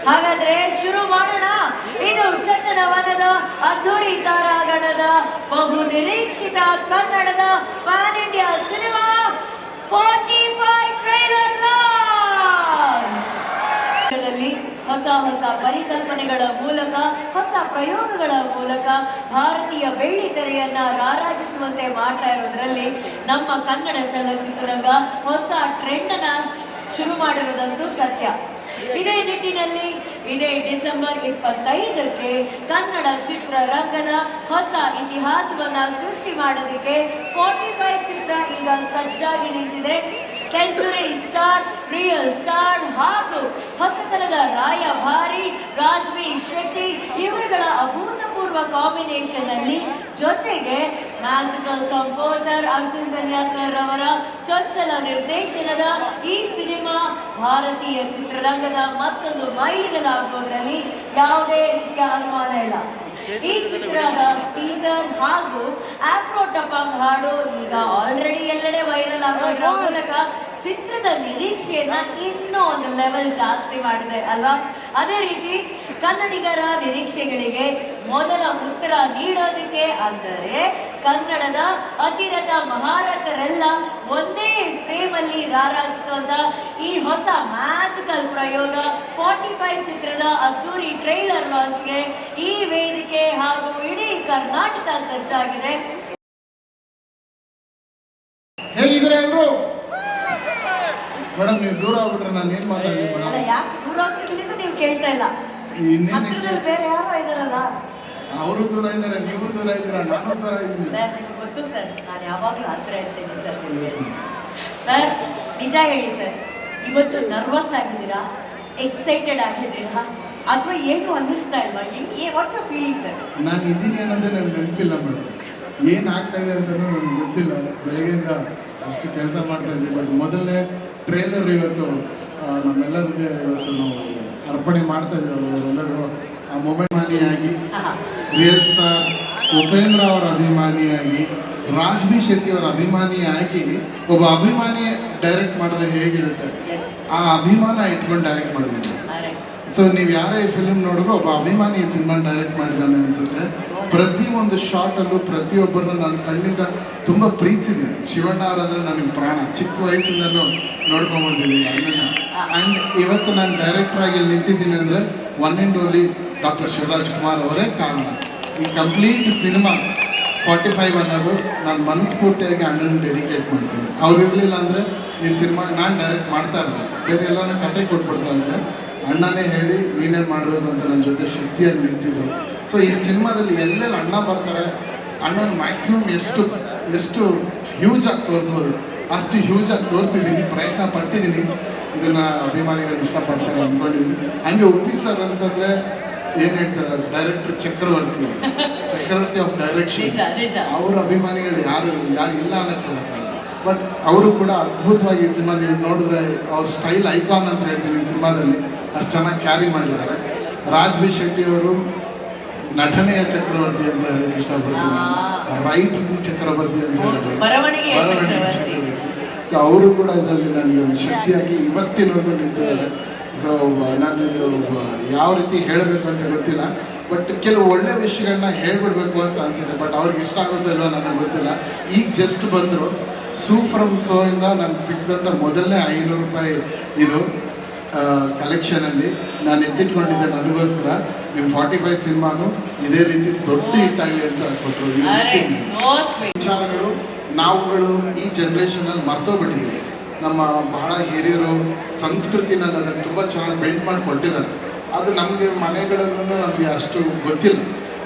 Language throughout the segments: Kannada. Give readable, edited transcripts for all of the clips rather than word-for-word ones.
ಹಾಗಾದ್ರೆ ಶುರು ಮಾಡೋಣ. ಇದು ಚಂದನವನದ ಅದ್ದೂರಿ ತಾರಾಗಣದ ಬಹು ನಿರೀಕ್ಷಿತ ಕನ್ನಡದ PAN India cinema 45 trailer launch. ಹೊಸ ಹೊಸ ಪರಿಕಲ್ಪನೆಗಳ ಮೂಲಕ, ಹೊಸ ಪ್ರಯೋಗಗಳ ಮೂಲಕ ಭಾರತೀಯ ಬೆಳ್ಳಿ ತೆರೆಯನ್ನ ರಾರಾಜಿಸುವಂತೆ ಮಾಡ್ತಾ ಇರೋದ್ರಲ್ಲಿ ನಮ್ಮ ಕನ್ನಡ ಚಲನಚಿತ್ರರಂಗ ಹೊಸ ಟ್ರೆಂಡ್ ಅನ್ನ ಶುರು ಮಾಡಿರೋದಂತೂ ಸತ್ಯ. ಇದೇ ನಿಟ್ಟಿನಲ್ಲಿ ಇದೇ ಡಿಸೆಂಬರ್ 25ಕ್ಕೆ ಕನ್ನಡ ಚಿತ್ರರಂಗದ ಹೊಸ ಇತಿಹಾಸವನ್ನ ಸೃಷ್ಟಿ ಮಾಡೋದಕ್ಕೆ 45 ಚಿತ್ರ ಈಗ ಸಜ್ಜಾಗಿ ನಿಂತಿದೆ. ಸೆಂಚುರಿ ಸ್ಟಾರ್, ರಿಯಲ್ ಸ್ಟಾರ್ ಹಾಗೂ ಹೊಸತನದ ರಾಯಭಾರಿ ರಾಜ್ವೀರ್ ಶೆಟ್ಟಿ ಇವರುಗಳ ಅಭೂತಪೂರ್ವ ಕಾಂಬಿನೇಷನ್ ಅಲ್ಲಿ, ಜೊತೆಗೆ magical composer Arjun Janya sir ಅವರ ಚೊಚ್ಚಲ ನಿರ್ದೇಶನದ ಈ ಸಿನಿಮಾ ಭಾರತೀಯ ಚಿತ್ರರಂಗದ ಮತ್ತೊಂದು ಮೈಲಿಗಲಾಗುವುದರಲ್ಲಿ ಯಾವುದೇ ರೀತಿಯ ಅನುಮಾನ ಇಲ್ಲ. ಈ ಚಿತ್ರದ ಟೀಸರ್ ಹಾಗೂ ಆಫ್ರೋ ಟಪಾಂಗ್ ಹಾಡು ಈಗ ಆಲ್ರೆಡಿ ಎಲ್ಲೆಡೆ ವೈರಲ್ ಆಗೋದ್ರ ಮೂಲಕ ಚಿತ್ರದ ನಿರೀಕ್ಷೆಯನ್ನ ಇನ್ನೂ ಒಂದು ಲೆವೆಲ್ ಜಾಸ್ತಿ ಮಾಡಿದೆ ಅಲ್ವಾ? ಅದೇ ರೀತಿ ಕನ್ನಡಿಗರ ನಿರೀಕ್ಷೆಗಳಿಗೆ ಮೊದಲ ಉತ್ತರ ನೀಡೋದಕ್ಕೆ, ಅಂದರೆ ಕನ್ನಡದ ಅತಿರಥ ಮಹಾರಥರೆಲ್ಲ ಒಂದೇ ಫ್ರೇಮ್ ಅಲ್ಲಿ ರಾರಾಜಿಸುವಂತ ಈ ಹೊಸ ಮ್ಯಾಜಿಕಲ್ ಪ್ರಯೋಗ 45 ಚಿತ್ರದ ಅದ್ದೂರಿ ಟ್ರೈಲರ್ ಲಾಂಚ್ಗೆ ಈ ವೇದಿಕೆ ಹಾಗೂ ಇಡೀ ಕರ್ನಾಟಕ ಸಜ್ಜಾಗಿದೆ. ಹೇಗಿದ್ರೆ ಎಲ್ರು? ಮೇಡಮ್ ನೀವು ದೂರ ಆಗ್ಬಿಟ್ರೆ ನಾನು ಏನ್ ಮಾತಾಡಲಿ ಮೇಡಮ್? ಯಾಕೆ ದೂರ ಆಗ್ತಿರ್ಲಿ ಅಂತ ನೀವು ಕೇಳ್ತಾ ಇಲ್ಲ? ಹತ್ರದಲ್ಲಿ ಬೇರೆ ಯಾರು ಇದಾರಲ್ಲ? ಅವರು ದೂರ ಇದ್ದಾರೆ, ನೀವು ದೂರ ಇದ್ದೀರಾ, ನಾನು ದೂರ ಇದ್ದೀನಿ. ಸರ್ ನಿಮ್ಗೆ ಗೊತ್ತು ಸರ್, ನಾನು ಯಾವಾಗಲೂ ಹತ್ರ ಇರ್ತೇನೆ ಸರ್. ಸರ್ ನಿಜ ಹೇಳಿ ಸರ್, ಇವತ್ತು ನರ್ವಸ್ ಆಗಿದ್ದೀರಾ, ಎಕ್ಸೈಟೆಡ್ ಆಗಿದ್ದೀರಾ, ಅಥವಾ ಏನು ಅನ್ನಿಸ್ತಾ ಇಲ್ವಾ? What's your feeling sir? ನಾನು ಇದ್ದೀನಿ ಅನ್ನೋದೇ ನನಗೆ ನೆನಪಿಲ್ಲ ಮೇಡಮ್. ಏನು ಆಗ್ತಾ ಇದೆ ಅಂತಲೂ ನನಗೆ ಗೊತ್ತಿಲ್ಲ. ಬೆಳಗ್ಗೆಯಿಂದ ಅಷ್ಟು ಕೆಲಸ ಮಾಡ್ತಾ ಇದ್ವಿ. ಬಟ್ ಮೊದಲನೇ ಟ್ರೇಲರ್ ಇವತ್ತು ನಮ್ಮೆಲ್ಲರಿಗೆ ಇವತ್ತು ನಾವು ಅರ್ಪಣೆ ಮಾಡ್ತಾ ಇದ್ದೀವಲ್ಲ ಇವರೆಲ್ಲರೂ. ಆ ಮೊಮೆಂಟ್ ಅಭಿಮಾನಿಯಾಗಿ, ರಿಯಲ್ ಸ್ಟಾರ್ ಉಪೇಂದ್ರ ಅವರ ಅಭಿಮಾನಿಯಾಗಿ, ರಾಜ್ವೀರ್ ಶೆಟ್ಟಿ ಅವರ ಅಭಿಮಾನಿಯಾಗಿ, ಒಬ್ಬ ಅಭಿಮಾನಿ ಡೈರೆಕ್ಟ್ ಮಾಡಿದ್ರೆ ಹೇಗಿರುತ್ತೆ ಆ ಅಭಿಮಾನ ಇಟ್ಕೊಂಡು ಡೈರೆಕ್ಟ್ ಮಾಡಿದ್ದೀನಿ. ಸೊ ನೀವು ಯಾರೇ ಈ ಫಿಲ್ಮ್ ನೋಡಿದ್ರು ಒಬ್ಬ ಅಭಿಮಾನಿ ಈ ಸಿನಿಮಾ ಡೈರೆಕ್ಟ್ ಮಾಡಿದ್ದಾನೆ ಅನ್ಸುತ್ತೆ. ಪ್ರತಿಯೊಂದು ಶಾರ್ಟಲ್ಲೂ ಪ್ರತಿಯೊಬ್ಬರನ್ನ ನಾನು ಕಣ್ಣಿಂದ ತುಂಬ ಪ್ರೀತಿಸಿದ್ದೀನಿ. ಶಿವಣ್ಣ ಅವರಂದ್ರೆ ನನಗೆ ಪ್ರಾಣ. ಚಿಕ್ಕ ವಯಸ್ಸಿಂದನೂ ನೋಡ್ಕೊಂಬಂದಿದ್ದೀನಿ ಅಣ್ಣನ. ಆ್ಯಂಡ್ ಇವತ್ತು ನಾನು ಡೈರೆಕ್ಟರ್ ಆಗಿ ನಿಂತಿದ್ದೀನಿ ಅಂದರೆ one and only doctor Shivaraj Kumar ಅವರೇ ಕಾರಣ. ಈ ಕಂಪ್ಲೀಟ್ ಸಿನಿಮಾ 45 ಅನ್ನೋದು ನಾನು ಮನಸ್ಫೂರ್ತಿಯಾಗಿ ಅಣ್ಣನ ಡೆಡಿಕೇಟ್ ಮಾಡ್ತೀನಿ. ಅವ್ರು ಇರಲಿಲ್ಲ ಅಂದರೆ ಈ ಸಿನಿಮಾ ನಾನು ಡೈರೆಕ್ಟ್ ಮಾಡ್ತಾ ಇರಲಿಲ್ಲ. ಬೇರೆ ಎಲ್ಲನೂ ಕತೆ ಕೊಟ್ಬಿಡ್ತಾ ಇದ್ದೆ. ಅಣ್ಣನೇ ಹೇಳಿ ನೀನೇನು ಮಾಡಬೇಕು ಅಂತ ನನ್ನ ಜೊತೆ ಶಕ್ತಿಯಾಗಿ ನಿಂತಿದ್ರು. ಸೊ ಈ ಸಿನಿಮಾದಲ್ಲಿ ಎಲ್ಲೆಲ್ಲಿ ಅಣ್ಣ ಬರ್ತಾರೆ, ಅಣ್ಣನ ಮ್ಯಾಕ್ಸಿಮಮ್ ಎಷ್ಟು ಹ್ಯೂಜಾಗಿ ತೋರಿಸ್ಬೋದು ಅಷ್ಟು ಹ್ಯೂಜಾಗಿ ತೋರಿಸಿದ್ದೀನಿ, ಪ್ರಯತ್ನ ಪಟ್ಟಿದ್ದೀನಿ. ಇದನ್ನು ಅಭಿಮಾನಿಗಳು ಇಷ್ಟಪಡ್ತಾರೆ ಅಂದ್ಕೊಂಡಿದ್ದೀನಿ. ಹಂಗೆ ಉಪ್ಪಿ ಸರ್ ಅಂತಂದರೆ ಏನು ಹೇಳ್ತಾರೆ, ಡೈರೆಕ್ಟರ್ ಚಕ್ರವರ್ತಿ ಆಫ್ ಡೈರೆಕ್ಷನ್. ಅವ್ರ ಅಭಿಮಾನಿಗಳು ಯಾರು ಇಲ್ಲ ಅನ್ನೋಕ್ಕೆ. ಬಟ್ ಅವರು ಕೂಡ ಅದ್ಭುತವಾಗಿ ಈ ಸಿನಿಮಾ ನೀವು ನೋಡಿದ್ರೆ ಅವ್ರ ಸ್ಟೈಲ್ ಐಕಾನ್ ಅಂತ ಹೇಳ್ತೀನಿ. ಈ ಸಿನಿಮಾದಲ್ಲಿ ಅಷ್ಟು ಚೆನ್ನಾಗಿ ಕ್ಯಾರಿ ಮಾಡಿದ್ದಾರೆ. ರಾಜ್ವೀರ್ ಶೆಟ್ಟಿ ಅವರು ನಟನೆಯ ಚಕ್ರವರ್ತಿ ಅಂತ ಹೇಳಕ್ಕೆ ಇಷ್ಟಪಡ್ತೀನಿ, ರೈಟಿಂಗ್ ಚಕ್ರವರ್ತಿ ಅಂತ ಹೇಳಬೇಕು, ಬರವಣಿಗೆ ಚಕ್ರವರ್ತಿ. ಸೊ ಅವರು ಕೂಡ ಇದರಲ್ಲಿ ನನಗೆ ಒಂದು ಶಕ್ತಿಯಾಗಿ ಇವತ್ತಿನವರೆಗೂ ನಿಂತಿದ್ದಾರೆ. ಸೊ ನಾನು ಇದು ಯಾವ ರೀತಿ ಹೇಳಬೇಕು ಅಂತ ಗೊತ್ತಿಲ್ಲ. ಬಟ್ ಕೆಲವು ಒಳ್ಳೆ ವಿಷಯಗಳನ್ನ ಹೇಳ್ಬಿಡ್ಬೇಕು ಅಂತ ಅನಿಸುತ್ತೆ. ಬಟ್ ಅವ್ರಿಗೆ ಇಷ್ಟ ಆಗುತ್ತೋ ಇಲ್ವೋ ನನಗೆ ಗೊತ್ತಿಲ್ಲ. ಈಗ ಜಸ್ಟ್ ಬಂದರು ಸೂ ಫ್ರಮ್ ಸೋ ಇಂದ ನನಗೆ ಸಿಕ್ಕಿದಂಥ ಮೊದಲನೇ 500 ರೂಪಾಯಿ ಇದು ಕಲೆಕ್ಷನಲ್ಲಿ ನಾನು ಎತ್ತಿಟ್ಕೊಂಡಿದ್ದೆ ನನಗೋಸ್ಕರ. ನಿಮ್ಮ 45 ಸಿನಿಮಾನು ಇದೇ ರೀತಿ ದೊಡ್ಡ ಹಿಟ್ಟಾಗಲಿ ಅಂತ ಕೊಟ್ಟರು. ವಿಚಾರಗಳು ನಾವುಗಳು ಈ ಜನ್ರೇಷನಲ್ಲಿ ಮರ್ತೋಗ್ಬಿಟ್ಟಿದ್ದೀವಿ. ನಮ್ಮ ಬಹಳ ಹಿರಿಯರು ಸಂಸ್ಕೃತಿನಲ್ಲಿ ಅದನ್ನು ತುಂಬ ಚೆನ್ನಾಗಿ ಬಿಲ್ಡ್ ಮಾಡಿ ಕೊಟ್ಟಿದ್ದಾರೆ. ಅದು ನಮಗೆ ಮನೆಗಳಲ್ಲೂ ನಮಗೆ ಅಷ್ಟು ಗೊತ್ತಿಲ್ಲ.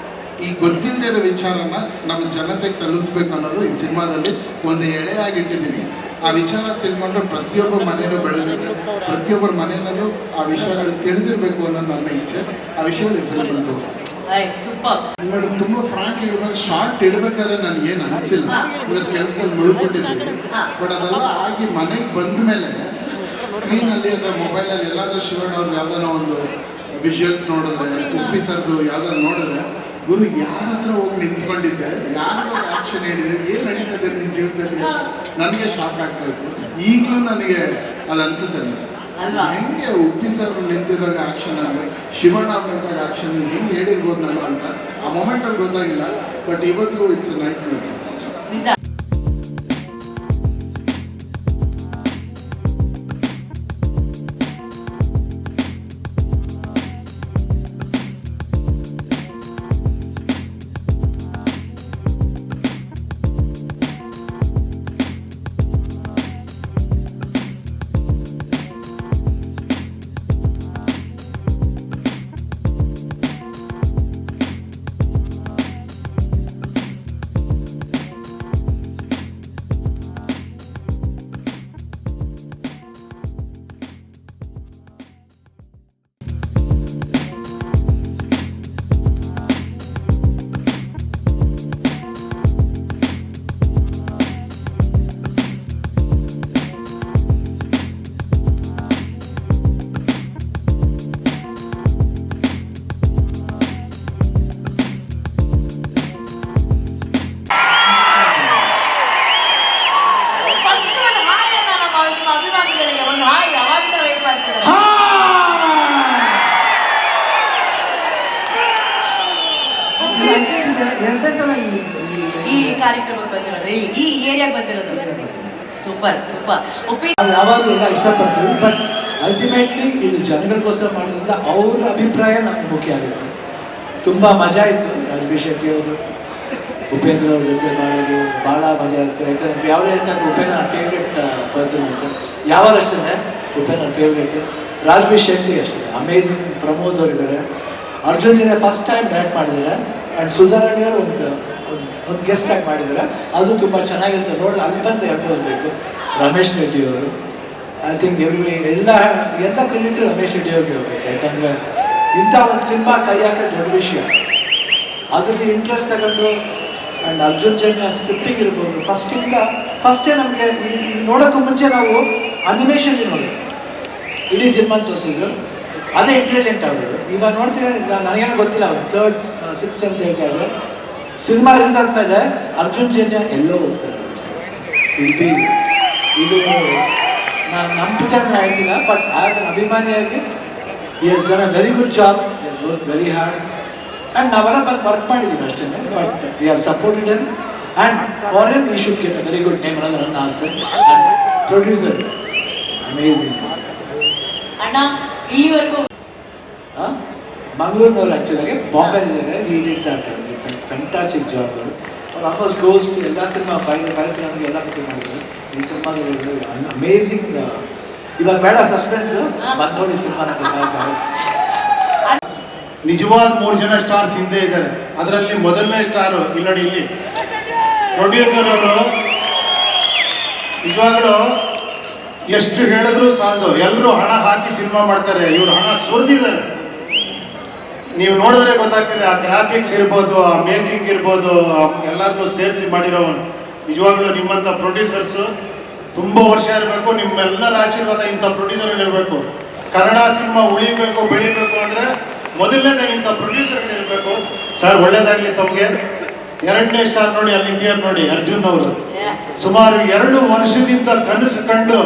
ಈ ಗೊತ್ತಿಲ್ಲದೆ ಇರೋ ವಿಚಾರನ ನಮ್ಮ ಜನತೆಗೆ ತಲುಪಿಸ್ಬೇಕು ಅನ್ನೋದು ಈ ಸಿನಿಮಾದಲ್ಲಿ ಒಂದು ಎಳೆಯಾಗಿಟ್ಟಿದ್ದೀನಿ. ಆ ವಿಚಾರ ತಿಳ್ಕೊಂಡ್ರೆ ಪ್ರತಿಯೊಬ್ಬ ಮನೆಯಲ್ಲೂ ಬೆಳೆದಿದೆ, ಪ್ರತಿಯೊಬ್ಬರ ಮನೆಯಲ್ಲೂ ಆ ವಿಷಯಗಳು ತಿಳಿದಿರಬೇಕು ಅನ್ನೋದು ನನ್ನ ಇಚ್ಛೆ. ಆ ವಿಷಯದಲ್ಲಿ ಫಿಲ್ಮ್ ತೋರಿಸಿ ನೋಡಿ. ತುಂಬ ಫ್ರಾಂಕ್ ಇಡಬೇಕು, ಶಾರ್ಟ್ ಇಡಬೇಕಾದ್ರೆ ನನಗೇನು ಅನಿಸಿಲ್ಲ. ಇದ್ರ ಕೆಲಸದಲ್ಲಿ ಮುಳುಗ್ಬಿಟ್ಟಿದ್ದೀವಿ. ಬಟ್ ಅದೆಲ್ಲ ಆಗಿ ಮನೆಗೆ ಬಂದ ಮೇಲೆ ಸ್ಕ್ರೀನಲ್ಲಿ ಅಥವಾ ಮೊಬೈಲಲ್ಲಿ ಎಲ್ಲಾದರೂ ಶಿವಣ್ಣ ಅವ್ರದ್ದು ಯಾವುದಾನ ಒಂದು ವಿಜುವಲ್ಸ್ ನೋಡಿದ್ರೆ, ಉಪ್ಪಿ ಸರ್ದು ಯಾವ್ದಾರು ನೋಡಿದ್ರೆ, ಗುರು ಯಾರ ಹತ್ರ ಹೋಗಿ ನಿಂತ್ಕೊಂಡಿದ್ದೆ, ಯಾರು ಆ್ಯಕ್ಷನ್ ಹೇಳಿದೆ, ಏನು ನಡೀತದೆ ನಿನ್ನ ಜೀವನದಲ್ಲಿ, ನನಗೆ ಶಾಕ್ ಆಗ್ತಾ ಇತ್ತು. ಈಗಲೂ ನನಗೆ ಅದು ಅನಿಸುತ್ತೆ. ಅಲ್ವಾ? ಹೆಂಗೆ ಉಪ್ಪಿ ಸರ್ ನಿಂತಿದ್ದಾಗ ಆಕ್ಷನ್ ಅಲ್ಲಿ ಶಿವಣ್ಣ ನಿಂತಾಗ ಆಕ್ಷನ್ ಹೆಂಗೆ ಹೇಳಿರ್ಬೋದು ನಾನು ಅಂತ ಆ ಮೊಮೆಂಟಲ್ಲಿ ಗೊತ್ತಾಗಿಲ್ಲ. ಬಟ್ ಇವತ್ತಿಗೂ ಇಟ್ಸ್ ನೈಟ್ ಮೇರ್. ನಿಜ. ಈ ಕಾರ್ಯಕ್ರಮಕ್ಕೆ ಬಂದಿರೋದು, ಈ ಏರಿಯಾಗೆ ಬಂದಿರೋದು. Super super. ಯಾವಾಗಲೂ ಎಲ್ಲ ಇಷ್ಟಪಡ್ತೀವಿ, ಬಟ್ ಅಲ್ಟಿಮೇಟ್ಲಿ ಇದು ಜನಗಳಿಗೋಸ್ಕರ ಮಾಡೋದ್ರಿಂದ ಅವ್ರ ಅಭಿಪ್ರಾಯ ನಮ್ಗೆ ಮುಖ್ಯ ಆಗುತ್ತೆ. ತುಂಬ ಮಜಾ ಇತ್ತು. ರಾಜಬಿ ಶೆಟ್ಟಿ ಅವರು ಉಪೇಂದ್ರ ಅವ್ರ ಜೊತೆ ಮಾಡೋದು ಭಾಳ ಮಜಾ ಇತ್ತು. ಯಾಕಂದರೆ ಯಾವ್ದು ಹೇಳ್ತಾರೆ ಉಪೇಂದ್ರ ನನ್ನ ಫೇವ್ರೆಟ್ ಪರ್ಸನ್ ಅಂತ. ಯಾವಾಗ ಅಷ್ಟೇ ಉಪೇಂದ್ರ ನನ್ನ ಫೇವ್ರೇಟ್. ರಾಜಬಿ ಶೆಟ್ಟಿ ಅಷ್ಟೇ ಅಮೇಝಿಂಗ್. ಪ್ರಮೋದ್ ಅವರಿದ್ದಾರೆ. ಅರ್ಜುನ್ ಜನ ಫಸ್ಟ್ ಟೈಮ್ ಡೈರೆಕ್ಟ್ ಮಾಡಿದ್ದಾರೆ. ಆ್ಯಂಡ್ ಸುಧಾರಣೆ ಅವರು ಒಂದು ಗೆಸ್ಟ್ ಆಗಿ ಮಾಡಿದ್ದಾರೆ. ಅದು ತುಂಬ ಚೆನ್ನಾಗಿರುತ್ತೆ ನೋಡಿ, ಅಲ್ಲಿ ಬಂದು ಹೇಳ್ಬೋಬೇಕು. ರಮೇಶ್ ರೆಡ್ಡಿ ಅವರು ಐ ಥಿಂಕ್ ಎಲ್ಲ ಕ್ರೆಡಿಟ್ ರಮೇಶ್ ರೆಡ್ಡಿ ಅವ್ರಿಗೆ ಹೋಗ್ಬೇಕು. ಯಾಕಂದರೆ ಇಂಥ ಒಂದು ಸಿನಿಮಾ ಕೈ ಹಾಕೋದು ದೊಡ್ಡ ವಿಷಯ. ಅದರಲ್ಲಿ ಇಂಟ್ರೆಸ್ಟ್ ತಗೊಂಡು ಆ್ಯಂಡ್ ಅರ್ಜುನ್ ಜನ್ಯ ಸ್ಕ್ರಿಪ್ಟಿಂಗ್ ಇರ್ಬೋದು. ಫಸ್ಟೇ ನಮಗೆ ಈ ನೋಡೋಕ್ಕೂ ಮುಂಚೆ ನಾವು ಅನಿಮೇಷನ್ ನೋಡಿ ಇಡೀ ಸಿನಿಮಾ ತೋರಿಸಿದ್ರು. ಅದೇ ಇಂಟೆಲಿಜೆಂಟ್ ಅವರು. ಇವಾಗ ನೋಡ್ತೀರ, ನನಗೇನೋ ಗೊತ್ತಿಲ್ಲ, ಅವ್ರು 3rd 6th ಅಂತ ಹೇಳ್ತಾ ಇದ್ದಾರೆ. ಸಿನಿಮಾ ರಿಲೀಸ್ ಆದಮೇಲೆ ಅರ್ಜುನ್ ಜನ್ಯ ಎಲ್ಲೋ ಹೋಗ್ತಾರೆ. ಇದು ನಾನು ನಮ್ಮ ಪಿಕ್ಚರ್ ಅಂತ ಹೇಳ್ತಿಲ್ಲ, ಬಟ್ ಆ್ಯಸ್ ಅನ್ ಅಭಿಮಾನಿಯಾಗಿ he has done a very good job. He has worked very hard. And ನಾವೆಲ್ಲ ವರ್ಕ್ ಮಾಡಿದ್ದೀವಿ ಅಷ್ಟೇ, but we have supported him. And for him, he should get a very good name ಅನ್ನೋದು ನನ್ನ ಆಸೆ. And producer, amazing. ಅಣ್ಣ ಈವರೆಗೂ ಮಂಗಳೂರಿನವ್ರು ಆ್ಯಕ್ಚುಲಾಗಿ ಬಾಂಬೆಲಿದ್ದಾರೆ. ಈ ಡಿಡ್ ದಟ್ ಫ್ಯಾಂಟಾಸ್ಟಿಕ್ ಜಾಬ್. ಅವ್ರು ಆಲ್ಮೋಸ್ಟ್ ಗೋಸ್ಟ್ ಎಲ್ಲ ಸಿನಿಮಾ ನನಗೆ ಎಲ್ಲ ಪಿಕ್ಚರ್ ಮಾಡಿದ್ರು. ಈ ಸಿನಿಮಾದಲ್ಲಿ ಅಮೇಝಿಂಗ್. ಇವಾಗ ಬೇಡ ಸಸ್ಪೆನ್ಸು, ಬಂದು ನೋಡಿ ಸಿನಿಮಾನ ಗೊತ್ತಾಗ್ತಾರೆ. ನಿಜವಾದ 3 ಜನ ಸ್ಟಾರ್ಸ್ ಹಿಂದೆ ಇದ್ದಾರೆ. ಅದರಲ್ಲಿ ಮೊದಲನೇ ಸ್ಟಾರು ಇಲ್ಲಿ ನೋಡಿ, ಇಲ್ಲಿ ಪ್ರೊಡ್ಯೂಸರ್ ಅವರು ನಿಜವಾಗ್ಲೂ ಎಷ್ಟು ಹೇಳಿದ್ರು ಸಾಲದು. ಎಲ್ಲರೂ ಹಣ ಹಾಕಿ ಸಿನಿಮಾ ಮಾಡ್ತಾರೆ, ಇವ್ರು ಹಣ ಸುರಿದಿದ್ದಾರೆ. ನೀವು ನೋಡಿದ್ರೆ ಗೊತ್ತಾಗ್ತಿದೆ. ಆ ಗ್ರಾಫಿಕ್ಸ್ ಇರ್ಬೋದು, ಆ ಮೇಕಿಂಗ್ ಇರ್ಬೋದು, ಎಲ್ಲರನ್ನೂ ಸೇರಿಸಿ ಮಾಡಿರೋವನು. ನಿಜವಾಗ್ಲೂ ನಿಮ್ಮಂಥ ಪ್ರೊಡ್ಯೂಸರ್ಸು ತುಂಬ ವರ್ಷ ಇರಬೇಕು. ನಿಮ್ಮೆಲ್ಲರ ಆಶೀರ್ವಾದ ಇಂಥ ಪ್ರೊಡ್ಯೂಸರ್ ಇರಬೇಕು. ಕನ್ನಡ ಸಿನಿಮಾ ಉಳಿಬೇಕು, ಬೆಳಿಬೇಕು ಅಂದರೆ ಮೊದಲನೇದಾಗಿ ಇಂಥ ಪ್ರೊಡ್ಯೂಸರ್ ಇರಬೇಕು. ಸರ್ ಒಳ್ಳೇದಾಗಲಿ ತಮಗೆ. 2ನೇ ಸ್ಟಾರ್ ನೋಡಿ, ಅಲ್ಲಿ ನಿಂತಿಯಾರು ನೋಡಿ, ಅರ್ಜುನ್ ಅವರು. ಸುಮಾರು 2 ವರ್ಷದಿಂದ ಕನಸು ಕಂಡು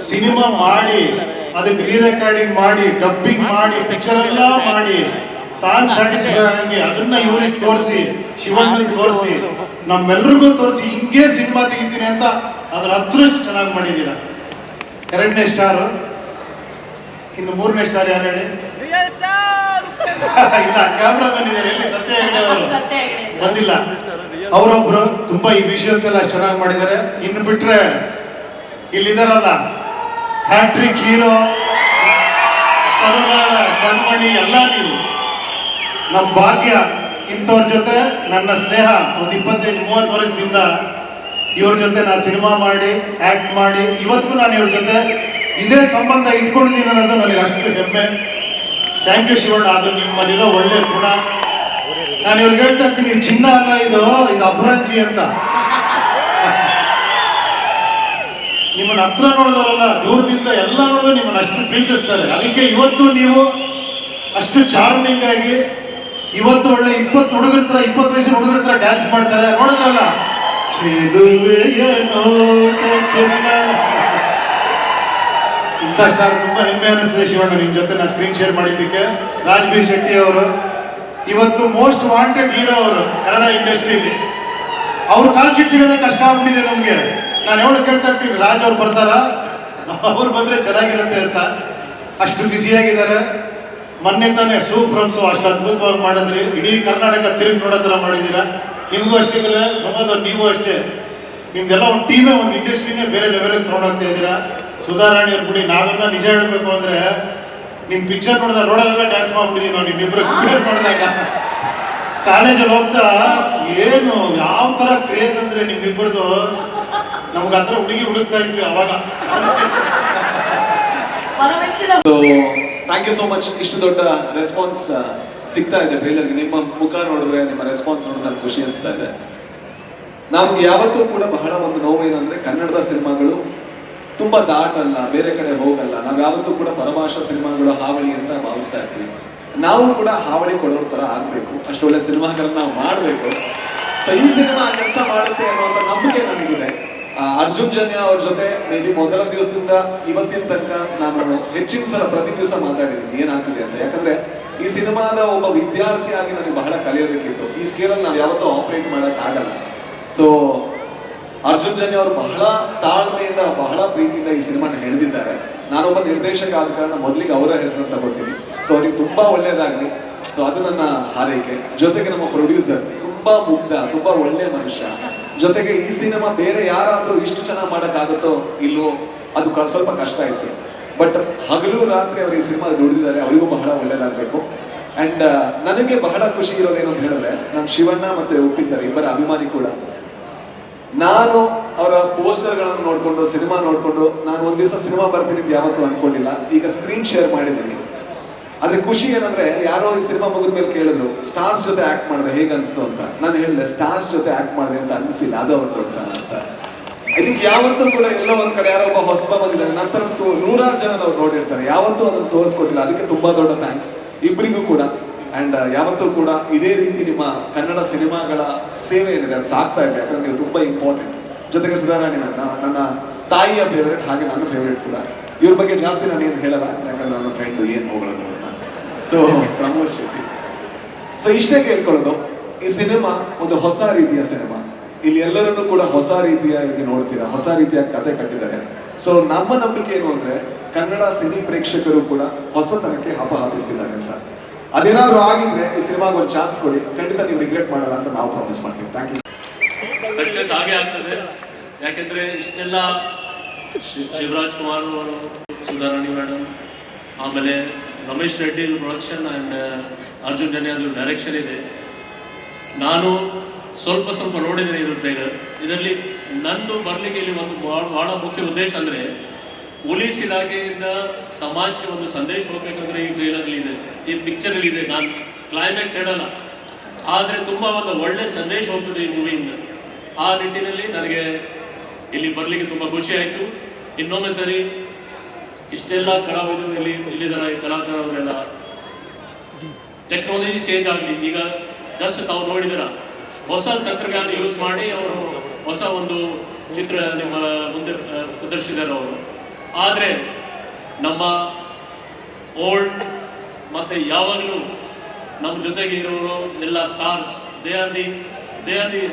ಸಿನಿಮಾ ಮಾಡಿ, ಅದಕ್ಕೆ ರೀ ರೆಕಾರ್ಡಿಂಗ್ ಮಾಡಿ, ಡಬ್ಬಿಂಗ್ ಮಾಡಿ, ಪಿಕ್ಚರ್ ಎಲ್ಲ ಮಾಡಿ, ತಾನು ಸ್ಯಾಟಿಸ್ಫೈ ಆಗಿ ಅದನ್ನ ಇವ್ರಿಗೆ ತೋರಿಸಿ, ಶಿವಣ್ಣಗೆ ತೋರಿಸಿ, ನಮ್ಮೆಲ್ರಿಗೂ ತೋರಿಸಿ, ಹಿಂಗೆ ಸಿನಿಮಾ ತೆಗಿತೀನಿ ಅಂತ ಅದ್ರ ಹತ್ರ ಚೆನ್ನಾಗಿ ಮಾಡಿದ್ದೀರಾ. 2ನೇ ಸ್ಟಾರು. ಇನ್ನು 3ನೇ ಸ್ಟಾರ್ ಯಾರು ಹೇಳಿ? ಇಲ್ಲ, ಕ್ಯಾಮ್ರಾಮನ್ ಇದ್ದಾರೆ. ಎಲ್ಲಿ ಸತ್ಯ ಹೆಗಡೆ ಅವರು ಬಂದಿಲ್ಲ. ಅವರೊಬ್ರು ತುಂಬಾ ಈ ವಿಷಯಸ್ ಎಲ್ಲ ಚೆನ್ನಾಗಿ ಮಾಡಿದ್ದಾರೆ. ಇನ್ನು ಬಿಟ್ರೆ ಇಲ್ಲಿದಾರಲ್ಲ, ಹ್ಯಾಟ್ರಿಕ್ ಹೀರೋ ಕಣ್ಮಣಿ ಎಲ್ಲ ನೀವು. ನಮ್ಮ ಭಾಗ್ಯ ಇಂಥವ್ರ ಜೊತೆ ನನ್ನ ಸ್ನೇಹ ಒಂದು 25-30 ವರ್ಷದಿಂದ ಇವ್ರ ಜೊತೆ ನಾನು ಸಿನಿಮಾ ಮಾಡಿ, ಆಕ್ಟ್ ಮಾಡಿ, ಇವತ್ತಿಗೂ ನಾನು ಇವ್ರ ಜೊತೆ ಇದೇ ಸಂಬಂಧ ಇಟ್ಕೊಂಡಿದ್ದೀನಿ ಅನ್ನೋದು ನನಗೆ ಅಷ್ಟು ಹೆಮ್ಮೆ. Thank you Shivanna. ಅದು ನಿಮ್ಮಲ್ಲಿರೋ ಒಳ್ಳೆ ಗುಣ. ನಾನು ಇವ್ರಿಗೆ ಹೇಳ್ತಾ ಇರ್ತೀನಿ, ಚಿನ್ನ ಅಲ್ಲ ಇದು ಅಪರಂಜಿ ಅಂತ. ನಿಮ್ಮನ್ನ ಹತ್ರ ನೋಡಿದವರಲ್ಲ, ದೂರದಿಂದ ಎಲ್ಲ ನೋಡಿದ್ರು ನಿಮ್ಮನ್ನ ಅಷ್ಟು ಪ್ರೀತಿಸ್ತಾರೆ. ಅದಕ್ಕೆ ಇವತ್ತು ನೀವು ಅಷ್ಟು ಚಾರ್ಮಿಂಗ್ ಆಗಿ ಇವತ್ತು ಒಳ್ಳೆ 20 ವಯಸ್ಸಿನ ಹುಡುಗರ ಹತ್ರ ಡ್ಯಾನ್ಸ್ ಮಾಡ್ತಾರೆ. ನೋಡಿದ್ರಲ್ಲ, ಚೆಲುವೆಯ ನೋಟ ಚೆನ್ನ. ಇಂಥ ಸ್ಟಾರ್ ತುಂಬ ಹೆಮ್ಮೆ ಅನಿಸ್ತದೆ ಶಿವಣ್ಣ, ನಿಮ್ಮ ಜೊತೆ ನಾನು ಸ್ಕ್ರೀನ್ ಶೇರ್ ಮಾಡಿದ್ದಕ್ಕೆ. ರಾಜ್ ಬಿ ಶೆಟ್ಟಿ ಅವರು ಇವತ್ತು ಮೋಸ್ಟ್ ವಾಂಟೆಡ್ ಹೀರೋ ಅವರು ಕನ್ನಡ ಇಂಡಸ್ಟ್ರಿಯಲ್ಲಿ. ಅವ್ರು ಕಾಲ್ ಶೀಟ್ ಸಿಗೋದೇ ಕಷ್ಟ ಆಗ್ಬಿಟ್ಟಿದೆ ನಮಗೆ. ನಾನು ಯಾವಾಗ ಕೇಳ್ತಾ ಇರ್ತೀನಿ, ರಾಜ್ ಅವ್ರು ಬರ್ತಾರಾ, ಅವ್ರು ಬಂದ್ರೆ ಚೆನ್ನಾಗಿರುತ್ತೆ ಅಂತ. ಅಷ್ಟು ಬ್ಯುಸಿಯಾಗಿದ್ದಾರೆ. ಮೊನ್ನೆ ತಾನೇ ಸೂಪ್ರಮ್ಸು ಅಷ್ಟು ಅದ್ಭುತವಾಗಿ ಮಾಡಿದ್ರಿ. ಇಡೀ ಕರ್ನಾಟಕ ತಿರುಗಿ ನೋಡೋ ಥರ ಮಾಡಿದ್ದೀರಾ. ನಿಮಗೂ ಅಷ್ಟೇ ಪ್ರಮೋದ್ ಅವ್ರು, ನೀವು ಅಷ್ಟೇ. ನಿಮ್ದೆಲ್ಲ ಒಂದು ಟೀಮೇ, ಒಂದು ಇಂಡಸ್ಟ್ರಿನೇ ಬೇರೆ ಲೆವೆಲ್ಗೆ ತೊಗೊಂಡೋಗ್ತಾ ಇದ್ದೀರಾ. ಸುಧಾರಾಣಿ ಅವ್ರು ಬಿಡಿ, ನಾವೆಲ್ಲ ನಿಜ ಹೇಳಬೇಕು ಅಂದರೆ ನಿಮ್ಮ ಪಿಕ್ಚರ್ ನೋಡಿದಾಗ ರೋಡಲ್ಲೆಲ್ಲ ಡ್ಯಾನ್ಸ್ ಮಾಡ್ಬಿಟ್ಟಿದ್ದೀವಿ ನಾವು ನಿಮ್ಮಿಬ್ಬರು ಕಂಪೇರ್ ಮಾಡಿದಾಗ. ಕಾಲೇಜಲ್ಲಿ ಹೋಗ್ತಾ ಏನು ಯಾವ ಥರ ಕ್ರೇಜ್ ಅಂದರೆ ನಿಮ್ಮಿಬ್ಬರದು, ನಮ್ಗೆ ಆ ಥರ ಹುಡುಗಿ ಹುಡುಕ್ತಾ ಇದ್ವಿ ಅವಾಗ. Thank you so much. ಇಷ್ಟು ದೊಡ್ಡ ರೆಸ್ಪಾನ್ಸ್ ಸಿಗ್ತಾ ಇದೆ ಟ್ರೈಲರ್ಗೆ. ನಿಮ್ಮ ಮುಖ ನೋಡಿದ್ರೆ, ನಿಮ್ಮ ರೆಸ್ಪಾನ್ಸ್ ನೋಡಿದ್ರೆ ನನಗೆ ಖುಷಿ ಅನಿಸ್ತಾ ಇದೆ. ನಮ್ಗೆ ಯಾವತ್ತೂ ಕೂಡ ಬಹಳ ಒಂದು ನೋವು ಏನಂದ್ರೆ, ಕನ್ನಡದ ಸಿನಿಮಾಗಳು ತುಂಬಾ ದಾಟಲ್ಲ, ಬೇರೆ ಕಡೆ ಹೋಗಲ್ಲ. ನಾವು ಯಾವತ್ತೂ ಕೂಡ ಪರಭಾಷಾ ಸಿನಿಮಾಗಳು ಹಾವಳಿ ಅಂತ ಭಾವಿಸ್ತಾ ಇರ್ತೀವಿ. ನಾವು ಕೂಡ ಹಾವಳಿ ಕೊಡೋರ್ ತರ ಆಗ್ಬೇಕು, ಅಷ್ಟೊಳ್ಳೆ ಸಿನಿಮಾಗಳನ್ನ ನಾವು ಮಾಡಬೇಕು. ಸೊ ಈ ಸಿನಿಮಾ ಕೆಲಸ ಮಾಡುತ್ತೆ ಅನ್ನುವಂಥ ನಂಬಿಕೆ ನನಗಿದೆ. ಅರ್ಜುನ್ ಜನ್ಯ ಅವ್ರ ಜೊತೆ ಮೇ ಬಿ ಮೊದಲ ದಿವಸದಿಂದ ಇವತ್ತಿನ ತನಕ ನಾನು ಹೆಚ್ಚಿನ ಸಲ ಪ್ರತಿ ದಿವಸ ಮಾತಾಡಿದ್ದೀನಿ ಏನಾಗ್ತಿದೆ ಅಂತ. ಯಾಕಂದ್ರೆ ಈ ಸಿನಿಮಾದ ಒಬ್ಬ ವಿದ್ಯಾರ್ಥಿಯಾಗಿ ನನಗೆ ಬಹಳ ಕಲಿಯೋದಕ್ಕಿತ್ತು. ಈ ಸ್ಕೇಲಲ್ಲಿ ನಾವು ಯಾವತ್ತೂ ಆಪರೇಟ್ ಮಾಡಕ್ ಆಗಲ್ಲ. ಸೊ ಅರ್ಜುನ್ ಜನ್ಯ ಅವರು ಬಹಳ ತಾಳ್ಮೆಯಿಂದ, ಬಹಳ ಪ್ರೀತಿಯಿಂದ ಈ ಸಿನಿಮಾನ ಹೆಣೆದಿದ್ದಾರೆ. ನಾನೊಬ್ಬ ನಿರ್ದೇಶಕ ಆದ ಕಾರಣ ಮೊದಲಿಗೆ ಅವರ ಹೆಸರನ್ನು ತಗೋತೀನಿ. ಸೊ ಅವ್ರಿಗೆ ತುಂಬಾ ಒಳ್ಳೇದಾಗ್ಲಿ. ಸೊ ಅದು ನನ್ನ ಹಾರೈಕೆ. ಜೊತೆಗೆ ನಮ್ಮ ಪ್ರೊಡ್ಯೂಸರ್ ತುಂಬಾ ಮುಗ್ಧ, ತುಂಬಾ ಒಳ್ಳೆ ಮನುಷ್ಯ. ಜೊತೆಗೆ ಈ ಸಿನಿಮಾ ಬೇರೆ ಯಾರಾದ್ರೂ ಇಷ್ಟು ಚೆನ್ನಾಗಿ ಮಾಡೋಕ್ಕಾಗುತ್ತೋ ಇಲ್ವೋ, ಅದು ಸ್ವಲ್ಪ ಕಷ್ಟ ಇತ್ತು. ಬಟ್ ಹಗಲು ರಾತ್ರಿ ಅವರು ಈ ಸಿನಿಮಾ ದುಡಿದಿದ್ದಾರೆ. ಅವರಿಗೂ ಬಹಳ ಒಳ್ಳೇದಾಗಬೇಕು. ಅಂಡ್ ನನಗೆ ಬಹಳ ಖುಷಿ ಇರೋದೇನು ಅಂತ ಹೇಳಿದ್ರೆ, ನಾನು ಶಿವಣ್ಣ ಮತ್ತೆ ಉಪ್ಪಿ ಸರ್ ಇಬ್ಬರ ಅಭಿಮಾನಿ ಕೂಡ. ನಾನು ಅವರ ಪೋಸ್ಟರ್ಗಳನ್ನು ನೋಡ್ಕೊಂಡು, ಸಿನಿಮಾ ನೋಡ್ಕೊಂಡು, ನಾನು ಒಂದ್ ದಿವಸ ಸಿನಿಮಾ ಬರ್ತೀನಿ ಅಂತ ಯಾವತ್ತೂ ಅನ್ಕೊಂಡಿಲ್ಲ. ಈಗ ಸ್ಕ್ರೀನ್ ಶೇರ್ ಮಾಡಿದ್ದೀನಿ. ಆದ್ರೆ ಖುಷಿ ಏನಂದ್ರೆ, ಯಾರೋ ಈ ಸಿನಿಮಾ ಮುಗಿದ ಮೇಲೆ ಕೇಳಿದ್ರು ಸ್ಟಾರ್ಸ್ ಜೊತೆ ಆಕ್ಟ್ ಮಾಡಿದ್ರೆ ಹೇಗೆ ಅನಿಸ್ತು ಅಂತ. ನಾನು ಹೇಳಿದೆ ಸ್ಟಾರ್ಸ್ ಜೊತೆ ಆಕ್ಟ್ ಮಾಡಿದೆ ಅಂತ ಅನ್ಸಿಲ್ಲ, ಅದು ಅವ್ರು ದೊಡ್ಡತನ ಅಂತ. ಐ ಥಿಂಕ್ ಯಾವತ್ತೂ ಕೂಡ ಎಲ್ಲೋ ಒಂದ್ ಕಡೆ ಯಾರೋ ಒಬ್ಬ ಹೊಸಬ ಬಂದಿದ್ದಾರೆ, ನಂತರ ನೂರಾರು ಜನ ನಾವು ನೋಡಿರ್ತಾರೆ, ಯಾವತ್ತೂ ಅದನ್ನು ತೋರಿಸ್ಕೊಟ್ಟಿಲ್ಲ. ಅದಕ್ಕೆ ತುಂಬಾ ದೊಡ್ಡ ಥ್ಯಾಂಕ್ಸ್ ಇಬ್ಬರಿಗೂ ಕೂಡ. ಅಂಡ್ ಯಾವತ್ತೂ ಕೂಡ ಇದೇ ರೀತಿ ನಿಮ್ಮ ಕನ್ನಡ ಸಿನಿಮಾಗಳ ಸೇವೆ ಏನಿದೆ ಅದು ಸಾಕ್ತಾ ಇದೆ. ಯಾಕಂದ್ರೆ ನೀವು ತುಂಬಾ ಇಂಪಾರ್ಟೆಂಟ್. ಜೊತೆಗೆ ಸುಧಾರಾಣಿ ನನ್ನ ತಾಯಿಯ ಫೇವ್ರೇಟ್, ಹಾಗೆ ನನ್ನ ಫೇವ್ರೇಟ್ ಕೂಡ. ಇವ್ರ ಬಗ್ಗೆ ಜಾಸ್ತಿ ನಾನು ಏನು ಹೇಳಲ್ಲ, ಯಾಕಂದ್ರೆ ನನ್ನ ಫ್ರೆಂಡ್ ಏನು ಹೋಗೋದು. ಸೊ ಪ್ರಮೋದ್ ಶೆಟ್ಟಿ. ಸೊ ಇಷ್ಟೇ ಕೇಳ್ಕೊಳ್ಳೋದು, ಈ ಸಿನಿಮಾ ಒಂದು ಹೊಸ ರೀತಿಯ ಸಿನಿಮಾ. ಇಲ್ಲಿ ಎಲ್ಲರನ್ನೂ ಕೂಡ ಹೊಸ ರೀತಿಯಾಗಿ ನೋಡ್ತೀರಾ, ಹೊಸ ರೀತಿಯ ಕತೆ ಕಟ್ಟಿದ್ದಾರೆ. ಸೊ ನಮ್ಮ ನಂಬಿಕೆ ಏನು ಅಂದ್ರೆ, ಕನ್ನಡ ಸಿನಿ ಪ್ರೇಕ್ಷಕರು ಕೂಡ ಹೊಸತನಕ್ಕೆ ಹಬ್ಬ ಅಂತ. ಅದೇನಾದ್ರೂ ಆಗಿದ್ರೆ ಈ ಸಿನಿಮಾಗೆ ಒಂದು ಚಾನ್ಸ್ ಕೊಡಿ, ಖಂಡಿತ ನೀವು ರಿಗ್ರೆಟ್ ಮಾಡಲ್ಲ ಅಂತ ನಾವು ಪ್ರಾಮಿಸ್ ಮಾಡ್ತೀವಿ. Thank you. ಸಕ್ಸಸ್ ಆಗೇ ಆಗ್ತದೆ. ಯಾಕೆಂದ್ರೆ ಇಷ್ಟೆಲ್ಲ ಶಿವರಾಜ್ ಕುಮಾರ್ ಅವರು, ಸುಧಾರಾಣಿ ಮೇಡಮ್, ಆಮೇಲೆ ರಮೇಶ್ ರೆಡ್ಡಿ ಪ್ರೊಡಕ್ಷನ್ ಆ್ಯಂಡ್ ಅರ್ಜುನ್ ಜನ್ಯದು ಡೈರೆಕ್ಷನ್ ಇದೆ. ನಾನು ಸ್ವಲ್ಪ ನೋಡಿದ್ದೇನೆ ಇದು ಟ್ರೈಲರ್. ಇದರಲ್ಲಿ ನಂದು ಬರಲಿಕ್ಕೆ ಇಲ್ಲಿ ಒಂದು ಬಹಳ ಮುಖ್ಯ ಉದ್ದೇಶ ಅಂದರೆ, ಪೊಲೀಸ್ ಇಲಾಖೆಯಿಂದ ಸಮಾಜಕ್ಕೆ ಒಂದು ಸಂದೇಶ ಹೋಗ್ಬೇಕಂದ್ರೆ ಈ ಟ್ರೈಲರ್ಲಿ ಇದೆ, ಈ ಪಿಕ್ಚರಲ್ಲಿ ಇದೆ. ನಾನು ಕ್ಲೈಮ್ಯಾಕ್ಸ್ ಹೇಳಲ್ಲ, ಆದರೆ ತುಂಬ ಒಂದು ಒಳ್ಳೆ ಸಂದೇಶ ಹೋಗ್ತದೆ ಈ ಮೂವಿಯಿಂದ. ಆ ನಿಟ್ಟಿನಲ್ಲಿ ನನಗೆ ಇಲ್ಲಿ ಬರಲಿಕ್ಕೆ ತುಂಬ ಖುಷಿ ಆಯಿತು. ಇನ್ನೊಮ್ಮೆ ಸರಿ ಇಷ್ಟೆಲ್ಲ ಕಲಾವಿದರು ಇಲ್ಲಿದ್ದಾರೆ, ಕಲಾಕಾರವರೆಲ್ಲ ಟೆಕ್ನಾಲಜಿ ಚೇಂಜ್ ಆಗಲಿ. ಈಗ ಜಸ್ಟ್ ತಾವು ನೋಡಿದಿರ, ಹೊಸ ತಂತ್ರಜ್ಞಾನ ಯೂಸ್ ಮಾಡಿ ಅವರು ಹೊಸ ಒಂದು ಚಿತ್ರ ನಿಮ್ಮ ಮುಂದೆ ಪ್ರದರ್ಶಿಸಿದ್ದಾರೆ ಅವರು. ಆದರೆ ನಮ್ಮ ಓಲ್ಡ್ ಮತ್ತು ಯಾವಾಗಲೂ ನಮ್ಮ ಜೊತೆಗೆ ಇರೋರು ಎಲ್ಲ stars, they are the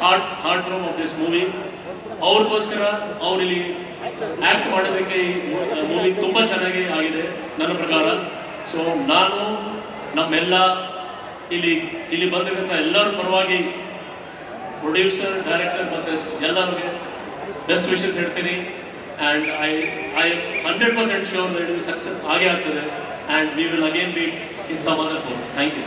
heart from of this movie. ಅವ್ರಿಗೋಸ್ಕರ ಅವರಿಲ್ಲಿ ಆ್ಯಕ್ಟ್ ಮಾಡೋದಕ್ಕೆ ಈ ಮೂವಿ ತುಂಬ ಚೆನ್ನಾಗಿ ಆಗಿದೆ ನನ್ನ ಪ್ರಕಾರ. ಸೊ ನಾನು ನಮ್ಮೆಲ್ಲ ಇಲ್ಲಿ ಬಂದಿರುವಂಥ ಎಲ್ಲರ ಪರವಾಗಿ ಪ್ರೊಡ್ಯೂಸರ್, ಡೈರೆಕ್ಟರ್ ಮತ್ತು ಎಲ್ಲರಿಗೆ ಬೆಸ್ಟ್ ವಿಶಸ್ ಹೇಳ್ತೀನಿ. And I 100% sure that it will success ಆಗೇ ಆಗ್ತದೆ. And we will again meet in some other form. Thank you.